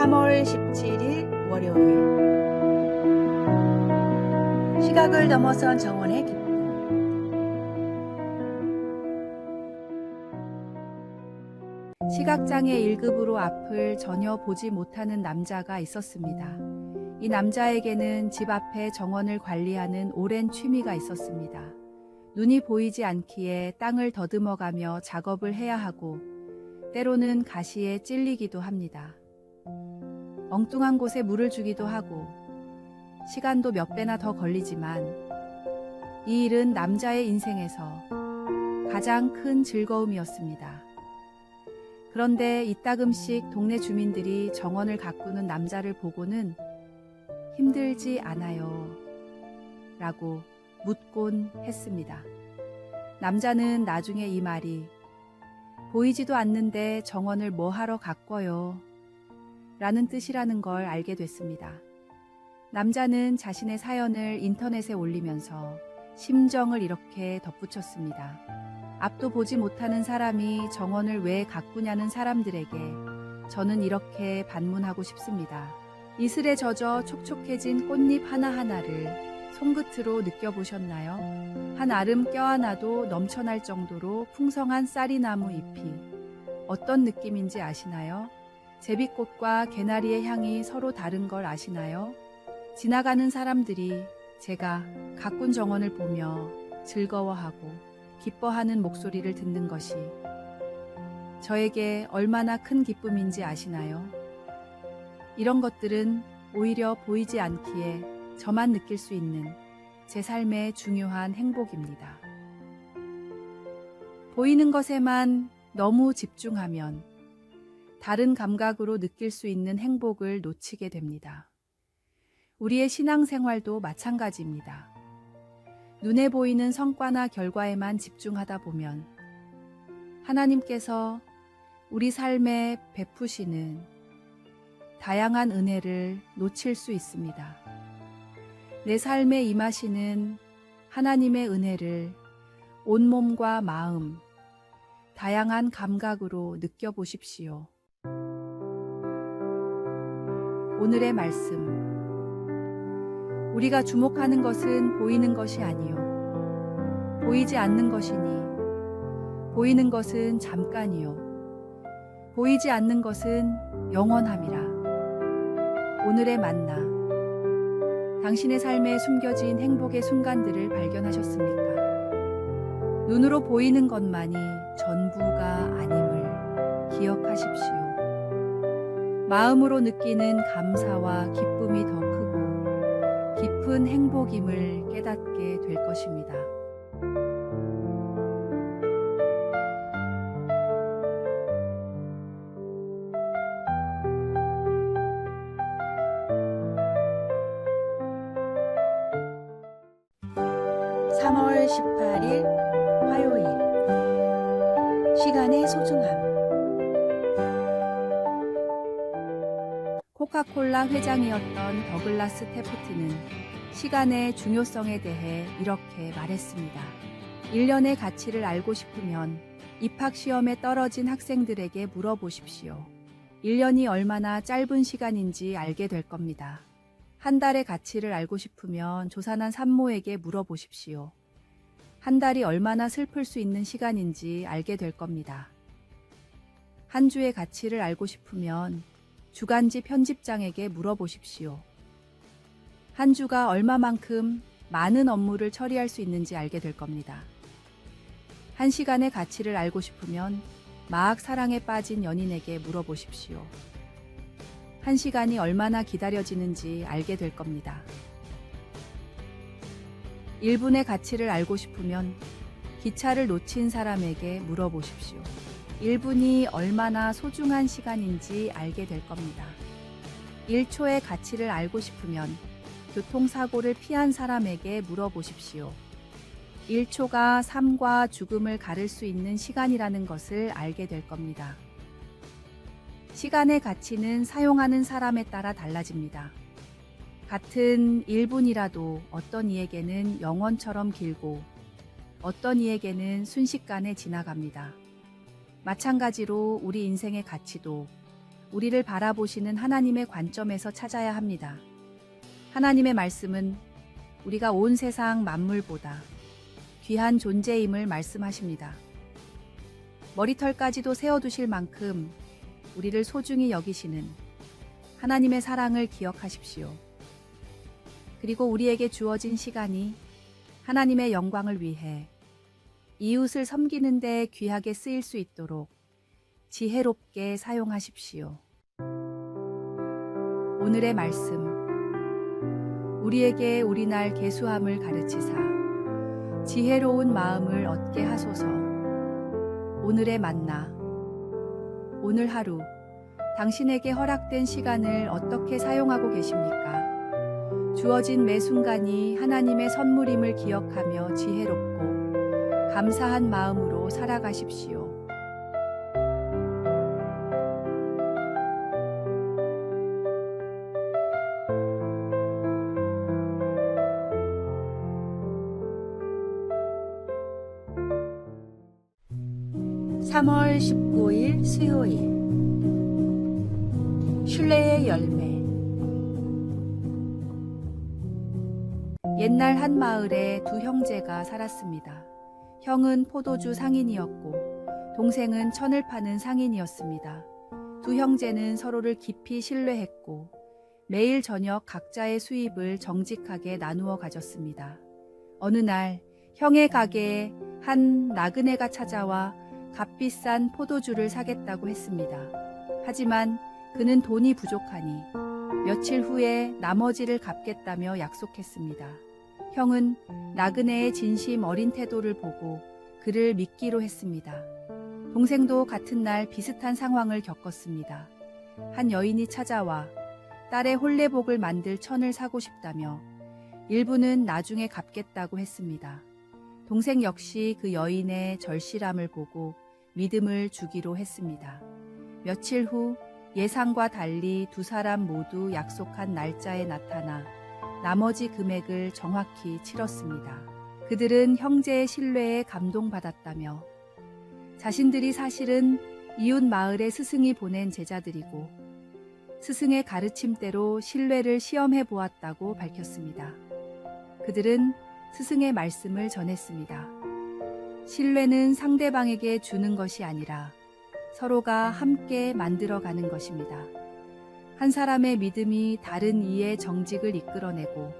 3월 17일 월요일 시각을 넘어선 정원의 기쁨. 시각장애 1급으로 앞을 전혀 보지 못하는 남자가 있었습니다. 이 남자에게는 집 앞에 정원을 관리하는 오랜 취미가 있었습니다. 눈이 보이지 않기에 땅을 더듬어가며 작업을 해야 하고 때로는 가시에 찔리기도 합니다. 엉뚱한 곳에 물을 주기도 하고 시간도 몇 배나 더 걸리지만 이 일은 남자의 인생에서 가장 큰 즐거움이었습니다. 그런데 이따금씩 동네 주민들이 정원을 가꾸는 남자를 보고는 힘들지 않아요? 라고 묻곤 했습니다. 남자는 나중에 이 말이 보이지도 않는데 정원을 뭐 하러 가꿔요? 라는 뜻이라는 걸 알게 됐습니다. 남자는 자신의 사연을 인터넷에 올리면서 심정을 이렇게 덧붙였습니다. 앞도 보지 못하는 사람이 정원을 왜 가꾸냐는 사람들에게 저는 이렇게 반문하고 싶습니다. 이슬에 젖어 촉촉해진 꽃잎 하나하나를 손끝으로 느껴보셨나요? 한 알음 껴안아도 넘쳐날 정도로 풍성한 쌀이나무 잎이 어떤 느낌인지 아시나요? 제비꽃과 개나리의 향이 서로 다른 걸 아시나요? 지나가는 사람들이 제가 가꾼 정원을 보며 즐거워하고 기뻐하는 목소리를 듣는 것이 저에게 얼마나 큰 기쁨인지 아시나요? 이런 것들은 오히려 보이지 않기에 저만 느낄 수 있는 제 삶의 중요한 행복입니다. 보이는 것에만 너무 집중하면 다른 감각으로 느낄 수 있는 행복을 놓치게 됩니다. 우리의 신앙생활도 마찬가지입니다. 눈에 보이는 성과나 결과에만 집중하다 보면 하나님께서 우리 삶에 베푸시는 다양한 은혜를 놓칠 수 있습니다. 내 삶에 임하시는 하나님의 은혜를 온몸과 마음, 다양한 감각으로 느껴보십시오. 오늘의 말씀. 우리가 주목하는 것은 보이는 것이 아니요 보이지 않는 것이니 보이는 것은 잠깐이요 보이지 않는 것은 영원함이라. 오늘의 만나. 당신의 삶에 숨겨진 행복의 순간들을 발견하셨습니까? 눈으로 보이는 것만이 전부가 아님을 기억하십시오. 마음으로 느끼는 감사와 기쁨이 더 크고 깊은 행복임을 깨닫게 될 것입니다. (3월 18일) 화요일 시간의 소중함. 코카콜라 회장이었던 더글라스 테프트는 시간의 중요성에 대해 이렇게 말했습니다. 1년의 가치를 알고 싶으면 입학시험에 떨어진 학생들에게 물어보십시오. 1년이 얼마나 짧은 시간인지 알게 될 겁니다. 한 달의 가치를 알고 싶으면 조산한 산모에게 물어보십시오. 한 달이 얼마나 슬플 수 있는 시간인지 알게 될 겁니다. 한 주의 가치를 알고 싶으면 주간지 편집장에게 물어보십시오. 한 주가 얼마만큼 많은 업무를 처리할 수 있는지 알게 될 겁니다. 한 시간의 가치를 알고 싶으면 마악 사랑에 빠진 연인에게 물어보십시오. 한 시간이 얼마나 기다려지는지 알게 될 겁니다. 1분의 가치를 알고 싶으면 기차를 놓친 사람에게 물어보십시오. 1분이 얼마나 소중한 시간인지 알게 될 겁니다. 1초의 가치를 알고 싶으면 교통사고를 피한 사람에게 물어보십시오. 1초가 삶과 죽음을 가를 수 있는 시간이라는 것을 알게 될 겁니다. 시간의 가치는 사용하는 사람에 따라 달라집니다. 같은 1분이라도 어떤 이에게는 영원처럼 길고 어떤 이에게는 순식간에 지나갑니다. 마찬가지로 우리 인생의 가치도 우리를 바라보시는 하나님의 관점에서 찾아야 합니다. 하나님의 말씀은 우리가 온 세상 만물보다 귀한 존재임을 말씀하십니다. 머리털까지도 세어두실 만큼 우리를 소중히 여기시는 하나님의 사랑을 기억하십시오. 그리고 우리에게 주어진 시간이 하나님의 영광을 위해 이웃을 섬기는 데 귀하게 쓰일 수 있도록 지혜롭게 사용하십시오. 오늘의 말씀, 우리에게 우리날 계수함을 가르치사 지혜로운 마음을 얻게 하소서. 오늘의 만나, 오늘 하루 당신에게 허락된 시간을 어떻게 사용하고 계십니까? 주어진 매 순간이 하나님의 선물임을 기억하며 지혜롭고 감사한 마음으로 살아가십시오. (3월 19일) 수요일 신뢰의 열매. 옛날 한 마을에 두 형제가 살았습니다. 형은 포도주 상인이었고 동생은 천을 파는 상인이었습니다. 두 형제는 서로를 깊이 신뢰했고 매일 저녁 각자의 수입을 정직하게 나누어 가졌습니다. 어느 날 형의 가게에 한 나그네가 찾아와 값비싼 포도주를 사겠다고 했습니다. 하지만 그는 돈이 부족하니 며칠 후에 나머지를 갚겠다며 약속했습니다. 형은 나그네의 진심 어린 태도를 보고 그를 믿기로 했습니다. 동생도 같은 날 비슷한 상황을 겪었습니다. 한 여인이 찾아와 딸의 혼례복을 만들 천을 사고 싶다며 일부는 나중에 갚겠다고 했습니다. 동생 역시 그 여인의 절실함을 보고 믿음을 주기로 했습니다. 며칠 후 예상과 달리 두 사람 모두 약속한 날짜에 나타나 나머지 금액을 정확히 치렀습니다. 그들은 형제의 신뢰에 감동받았다며 자신들이 사실은 이웃 마을의 스승이 보낸 제자들이고 스승의 가르침대로 신뢰를 시험해 보았다고 밝혔습니다. 그들은 스승의 말씀을 전했습니다. 신뢰는 상대방에게 주는 것이 아니라 서로가 함께 만들어가는 것입니다. 한 사람의 믿음이 다른 이의 정직을 이끌어내고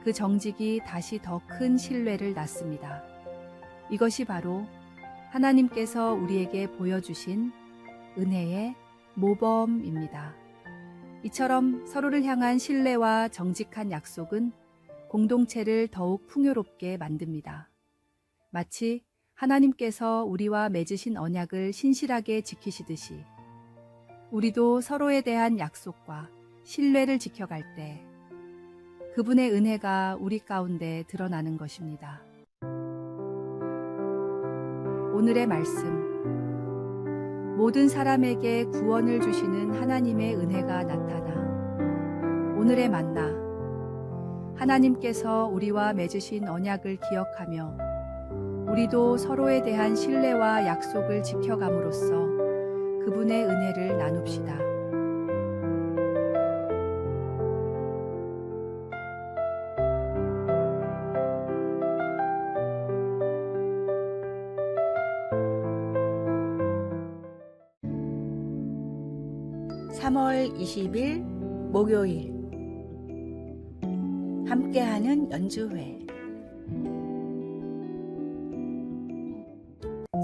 그 정직이 다시 더 큰 신뢰를 낳습니다. 이것이 바로 하나님께서 우리에게 보여주신 은혜의 모범입니다. 이처럼 서로를 향한 신뢰와 정직한 약속은 공동체를 더욱 풍요롭게 만듭니다. 마치 하나님께서 우리와 맺으신 언약을 신실하게 지키시듯이 우리도 서로에 대한 약속과 신뢰를 지켜갈 때 그분의 은혜가 우리 가운데 드러나는 것입니다. 오늘의 말씀, 모든 사람에게 구원을 주시는 하나님의 은혜가 나타나 오늘의 만나, 하나님께서 우리와 맺으신 언약을 기억하며 우리도 서로에 대한 신뢰와 약속을 지켜감으로써 그분의 은혜를 나눕시다. (3월 20일) 목요일 함께하는 연주회.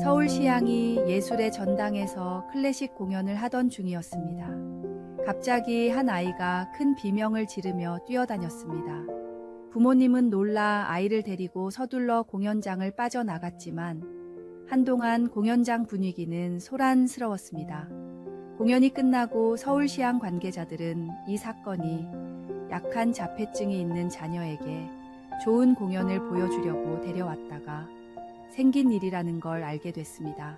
서울시향이 예술의 전당에서 클래식 공연을 하던 중이었습니다. 갑자기 한 아이가 큰 비명을 지르며 뛰어다녔습니다. 부모님은 놀라 아이를 데리고 서둘러 공연장을 빠져나갔지만 한동안 공연장 분위기는 소란스러웠습니다. 공연이 끝나고 서울시향 관계자들은 이 사건이 약한 자폐증이 있는 자녀에게 좋은 공연을 보여주려고 데려왔다가 생긴 일이라는 걸 알게 됐습니다.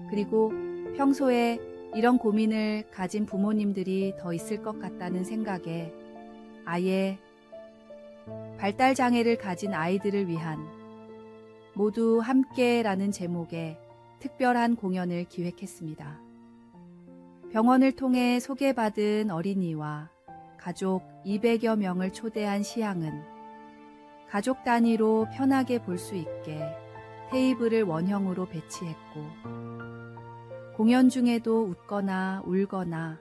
그리고 평소에 이런 고민을 가진 부모님들이 더 있을 것 같다는 생각에 아예 발달장애를 가진 아이들을 위한 모두 함께라는 제목의 특별한 공연을 기획했습니다. 병원을 통해 소개받은 어린이와 가족 200여 명을 초대한 시향은 가족 단위로 편하게 볼 수 있게 테이블을 원형으로 배치했고, 공연 중에도 웃거나 울거나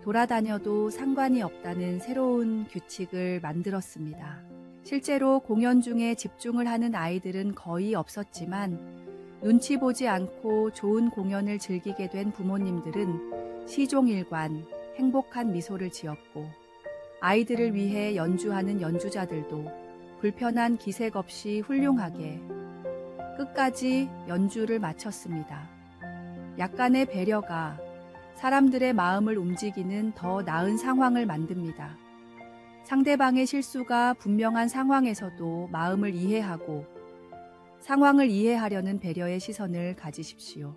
돌아다녀도 상관이 없다는 새로운 규칙을 만들었습니다. 실제로 공연 중에 집중을 하는 아이들은 거의 없었지만 눈치 보지 않고 좋은 공연을 즐기게 된 부모님들은 시종일관 행복한 미소를 지었고, 아이들을 위해 연주하는 연주자들도 불편한 기색 없이 훌륭하게 끝까지 연주를 마쳤습니다. 약간의 배려가 사람들의 마음을 움직이는 더 나은 상황을 만듭니다. 상대방의 실수가 분명한 상황에서도 마음을 이해하고 상황을 이해하려는 배려의 시선을 가지십시오.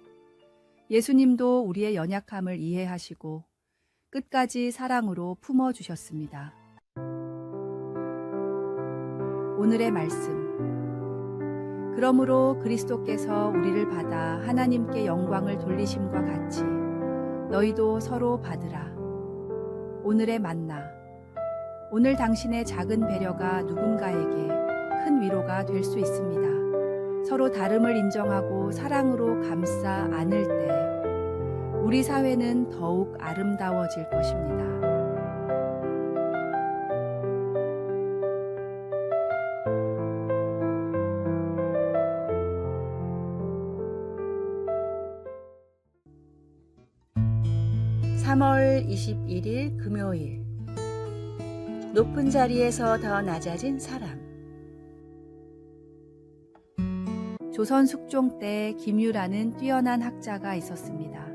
예수님도 우리의 연약함을 이해하시고 끝까지 사랑으로 품어주셨습니다. 오늘의 말씀. 그러므로 그리스도께서 우리를 받아 하나님께 영광을 돌리심과 같이 너희도 서로 받으라. 오늘의 만나. 오늘 당신의 작은 배려가 누군가에게 큰 위로가 될 수 있습니다. 서로 다름을 인정하고 사랑으로 감싸 안을 때 우리 사회는 더욱 아름다워질 것입니다. (3월 21일) 금요일. 높은 자리에서 더 낮아진 사람. 조선 숙종 때 김유라는 뛰어난 학자가 있었습니다.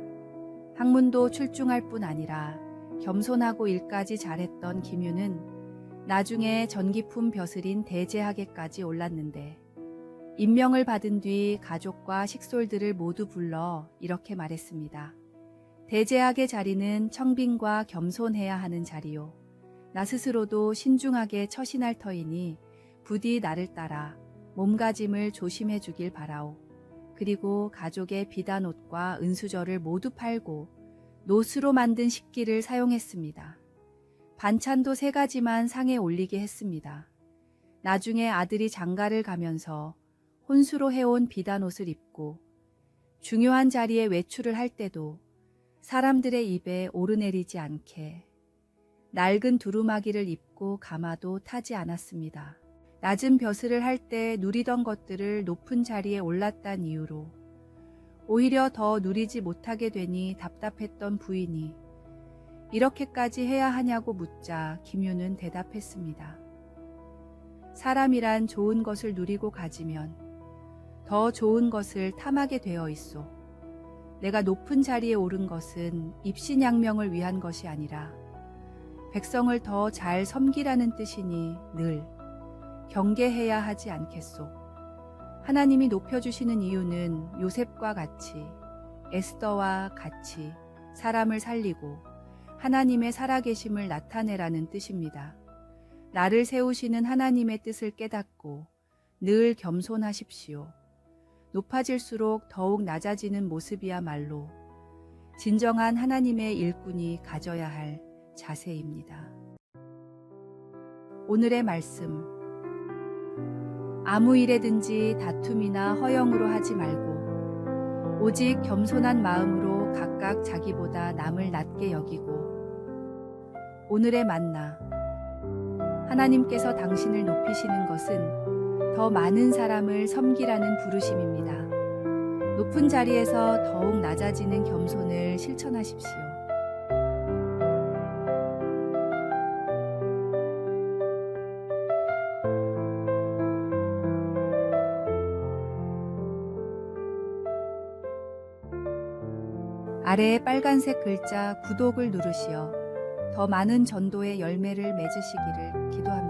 학문도 출중할 뿐 아니라 겸손하고 일까지 잘했던 김유는 나중에 전기품 벼슬인 대제학에까지 올랐는데, 임명을 받은 뒤 가족과 식솔들을 모두 불러 이렇게 말했습니다. 대제학의 자리는 청빈과 겸손해야 하는 자리요. 나 스스로도 신중하게 처신할 터이니 부디 나를 따라 몸가짐을 조심해 주길 바라오. 그리고 가족의 비단옷과 은수저를 모두 팔고 노수로 만든 식기를 사용했습니다. 반찬도 3가지만 상에 올리게 했습니다. 나중에 아들이 장가를 가면서 혼수로 해온 비단옷을 입고 중요한 자리에 외출을 할 때도 사람들의 입에 오르내리지 않게 낡은 두루마기를 입고 가마도 타지 않았습니다. 낮은 벼슬을 할 때 누리던 것들을 높은 자리에 올랐단 이유로 오히려 더 누리지 못하게 되니 답답했던 부인이 이렇게까지 해야 하냐고 묻자 김유는 대답했습니다. 사람이란 좋은 것을 누리고 가지면 더 좋은 것을 탐하게 되어 있소. 내가 높은 자리에 오른 것은 입신양명을 위한 것이 아니라 백성을 더 잘 섬기라는 뜻이니 늘 경계해야 하지 않겠소. 하나님이 높여주시는 이유는 요셉과 같이, 에스더와 같이 사람을 살리고 하나님의 살아계심을 나타내라는 뜻입니다. 나를 세우시는 하나님의 뜻을 깨닫고 늘 겸손하십시오. 높아질수록 더욱 낮아지는 모습이야말로 진정한 하나님의 일꾼이 가져야 할 자세입니다. 오늘의 말씀. 아무 일에든지 다툼이나 허영으로 하지 말고 오직 겸손한 마음으로 각각 자기보다 남을 낮게 여기고. 오늘의 만나. 하나님께서 당신을 높이시는 것은 더 많은 사람을 섬기라는 부르심입니다. 높은 자리에서 더욱 낮아지는 겸손을 실천하십시오. 아래의 빨간색 글자 구독을 누르시어 더 많은 전도의 열매를 맺으시기를 기도합니다.